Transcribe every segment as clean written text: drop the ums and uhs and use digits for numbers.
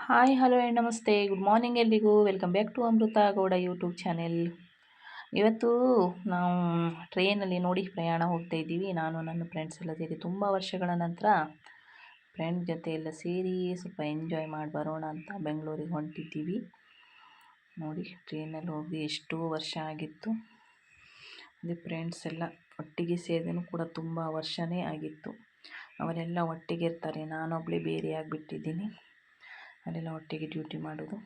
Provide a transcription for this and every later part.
Hi hello and ನಮಸ್ತೆ good morning ಎಲ್ರಿಗೂ welcome back to Amrutha Gowda YouTube channel. ಇವತ್ತು ನಾವು ಟ್ರೈನಲ್ಲಿ ನೋಡಿ ಪ್ರಯಾಣ ಹೋಗ್ತಾ ಇದ್ದೀವಿ. ನಾನು ನನ್ನ ಫ್ರೆಂಡ್ಸ್ ಎಲ್ಲ ಸೇರಿ ತುಂಬ ವರ್ಷಗಳ ನಂತರ ಫ್ರೆಂಡ್ ಜೊತೆ ಎಲ್ಲ ಸೇರಿ ಸ್ವಲ್ಪ ಎಂಜಾಯ್ ಮಾಡಿ ಬರೋಣ ಅಂತ ಬೆಂಗಳೂರಿಗೆ ಹೊಂಟಿದ್ದೀವಿ. ನೋಡಿ ಟ್ರೈನಲ್ಲಿ ಹೋಗಿ ಎಷ್ಟೋ ವರ್ಷ ಆಗಿತ್ತು. ಅದೇ ಫ್ರೆಂಡ್ಸ್ ಎಲ್ಲ ಒಟ್ಟಿಗೆ ಸೇರಿದೂ ಕೂಡ ತುಂಬ ವರ್ಷನೇ ಆಗಿತ್ತು. ಅವರೆಲ್ಲ ಒಟ್ಟಿಗೆ ಇರ್ತಾರೆ, ನಾನೊಬ್ಬಳೇ ಬೇರೆ ಆಗಿಬಿಟ್ಟಿದ್ದೀನಿ. ಅಲ್ಲೆಲ್ಲ ಒಟ್ಟಿಗೆ ಡ್ಯೂಟಿ ಮಾಡೋದು.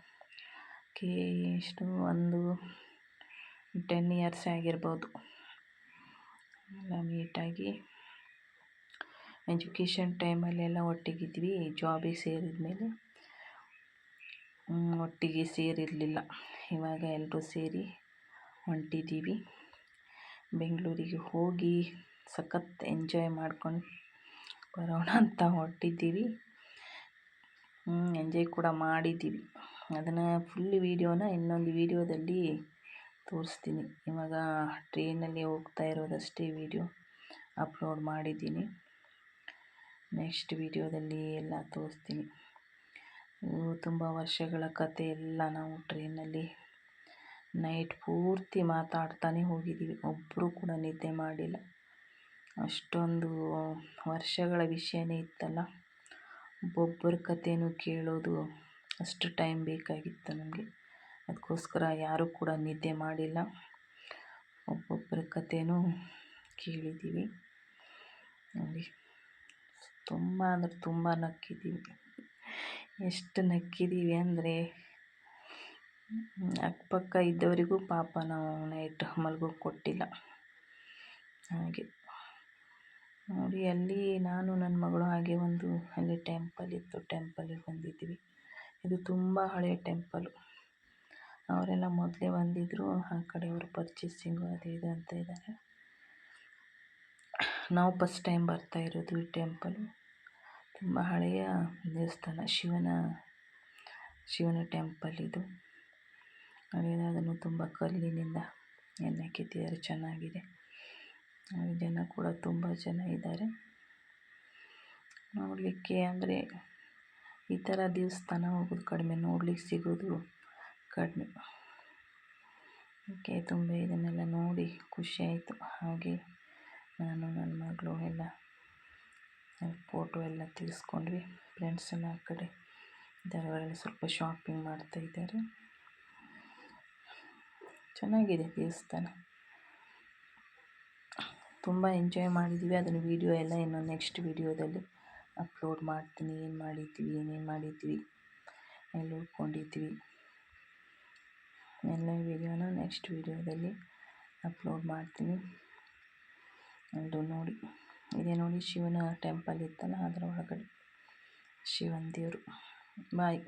ಎಷ್ಟು ಒಂದು 10 ಇಯರ್ಸ್ ಆಗಿರ್ಬೋದು ಎಲ್ಲ ಮೀಟಾಗಿ. ಎಜುಕೇಷನ್ ಟೈಮಲ್ಲೆಲ್ಲ ಒಟ್ಟಿಗಿದ್ವಿ. ಜಾಬಿಗೆ ಸೇರಿದ ಮೇಲೆ ಒಟ್ಟಿಗೆ ಸೇರಿರಲಿಲ್ಲ. ಇವಾಗ ಎಲ್ಲರೂ ಸೇರಿ ಹೊಂಟಿದ್ದೀವಿ. ಬೆಂಗಳೂರಿಗೆ ಹೋಗಿ ಸಖತ್ ಎಂಜಾಯ್ ಮಾಡ್ಕೊಂಡು ಬರೋಣ ಅಂತ ಹೊರಟಿದ್ದೀವಿ. ಎಂಜಾಯ್ ಕೂಡ ಮಾಡಿದ್ದೀವಿ. ಅದನ್ನು ಫುಲ್ ವೀಡಿಯೋನ ಇನ್ನೊಂದು ವೀಡಿಯೋದಲ್ಲಿ ತೋರಿಸ್ತೀನಿ. ಇವಾಗ ಟ್ರೈನಲ್ಲಿ ಹೋಗ್ತಾ ಇರೋದಷ್ಟೇ ವೀಡಿಯೋ ಅಪ್ಲೋಡ್ ಮಾಡಿದ್ದೀನಿ. ನೆಕ್ಸ್ಟ್ ವೀಡಿಯೋದಲ್ಲಿ ಎಲ್ಲ ತೋರಿಸ್ತೀನಿ. ತುಂಬ ವರ್ಷಗಳ ಕತೆ ಎಲ್ಲ ನಾವು ಟ್ರೈನಲ್ಲಿ ನೈಟ್ ಪೂರ್ತಿ ಮಾತಾಡ್ತಾನೆ ಹೋಗಿದ್ದೀವಿ. ಒಬ್ಬರು ಕೂಡ ನಿದ್ದೆ ಮಾಡಿಲ್ಲ. ಅಷ್ಟೊಂದು ವರ್ಷಗಳ ವಿಷಯನೇ ಇತ್ತಲ್ಲ. ಒಬ್ಬೊಬ್ಬರ ಕಥೆನೂ ಕೇಳೋದು ಅಷ್ಟು ಟೈಮ್ ಬೇಕಾಗಿತ್ತು ನಮಗೆ. ಅದಕ್ಕೋಸ್ಕರ ಯಾರೂ ಕೂಡ ನಿದ್ದೆ ಮಾಡಿಲ್ಲ. ಒಬ್ಬೊಬ್ಬರ ಕಥೆನೂ ಕೇಳಿದ್ದೀವಿ. ನೋಡಿ ತುಂಬ ಅಂದರೆ ತುಂಬ ನಕ್ಕಿದ್ದೀವಿ. ಎಷ್ಟು ನಕ್ಕಿದ್ದೀವಿ ಅಂದರೆ ಅಕ್ಕಪಕ್ಕ ಇದ್ದವರಿಗೂ ಪಾಪ ನಾವು ನೈಟ್ ಮಲ್ಗೋಕ್ಕೆ ಕೊಟ್ಟಿಲ್ಲ. ಹಾಗೆ ನೋಡಿ, ಅಲ್ಲಿ ನಾನು ನನ್ನ ಮಗಳು ಹಾಗೆ ಅಲ್ಲಿ ಟೆಂಪಲ್ ಇತ್ತು, ಟೆಂಪಲಿಗೆ ಬಂದಿದ್ವಿ. ಇದು ತುಂಬ ಹಳೆಯ ಟೆಂಪಲು. ಅವರೆಲ್ಲ ಮೊದಲೇ ಬಂದಿದ್ದರು. ಆ ಕಡೆಯವರು ಪರ್ಚೇಸಿಂಗು ಅದು ಇದು ಅಂತ ಇದ್ದಾರೆ. ನಾವು ಫಸ್ಟ್ ಟೈಮ್ ಬರ್ತಾ ಇರೋದು ಈ ಟೆಂಪಲು. ತುಂಬ ಹಳೆಯ ದೇವಸ್ಥಾನ, ಶಿವನ ಟೆಂಪಲ್ ಇದು. ಅದನ್ನು ತುಂಬ ಕಲ್ಲಿನಿಂದ ಎಲ್ಲ ಕೆತ್ತಿದ್ದಾರೆ, ಚೆನ್ನಾಗಿದೆ. ಜನ ಕೂಡ ತುಂಬ ಜನ ಇದ್ದಾರೆ ನೋಡಲಿಕ್ಕೆ. ಅಂದರೆ ಈ ಥರ ದೇವಸ್ಥಾನ ಹೋಗೋದು ಕಡಿಮೆ, ನೋಡ್ಲಿಕ್ಕೆ ಸಿಗೋದು ಕಡಿಮೆ. ಓಕೆ, ತುಂಬ ಇದನ್ನೆಲ್ಲ ನೋಡಿ ಖುಷಿ ಆಯಿತು. ಹಾಗೆ ನಾನು ನನ್ನ ಮಗಳು ಎಲ್ಲ ಫೋಟೋ ಎಲ್ಲ ತೆಗೆಸ್ಕೊಂಡ್ವಿ. ಫ್ರೆಂಡ್ಸ್ ಎಲ್ಲ ಆ ಕಡೆ ಇದ್ದಾರೆ, ಅವರೆಲ್ಲ ಸ್ವಲ್ಪ ಶಾಪಿಂಗ್ ಮಾಡ್ತಾ ಇದ್ದಾರೆ. ಚೆನ್ನಾಗಿದೆ ದೇವಸ್ಥಾನ, ತುಂಬ ಎಂಜಾಯ್ ಮಾಡಿದ್ದೀವಿ. ಅದನ್ನು ವೀಡಿಯೋ ಎಲ್ಲ ಇನ್ನೊಂದು ನೆಕ್ಸ್ಟ್ ವೀಡಿಯೋದಲ್ಲಿ ಅಪ್ಲೋಡ್ ಮಾಡ್ತೀನಿ. ಏನೇನು ಮಾಡಿದ್ವಿ, ಎಲ್ಲಿ ಉಳ್ಕೊಂಡಿದ್ವಿ ಎಲ್ಲ ವೀಡಿಯೋನ ನೆಕ್ಸ್ಟ್ ವೀಡಿಯೋದಲ್ಲಿ ಅಪ್ಲೋಡ್ ಮಾಡ್ತೀನಿ. ಅದು ನೋಡಿ, ಇದೇ ನೋಡಿ ಶಿವನ ಟೆಂಪಲ್ ಇತ್ತಲ್ಲ, ಅದರ ಒಳಗಡೆ ಶಿವನ ದೇವರು. ಬಾಯ್.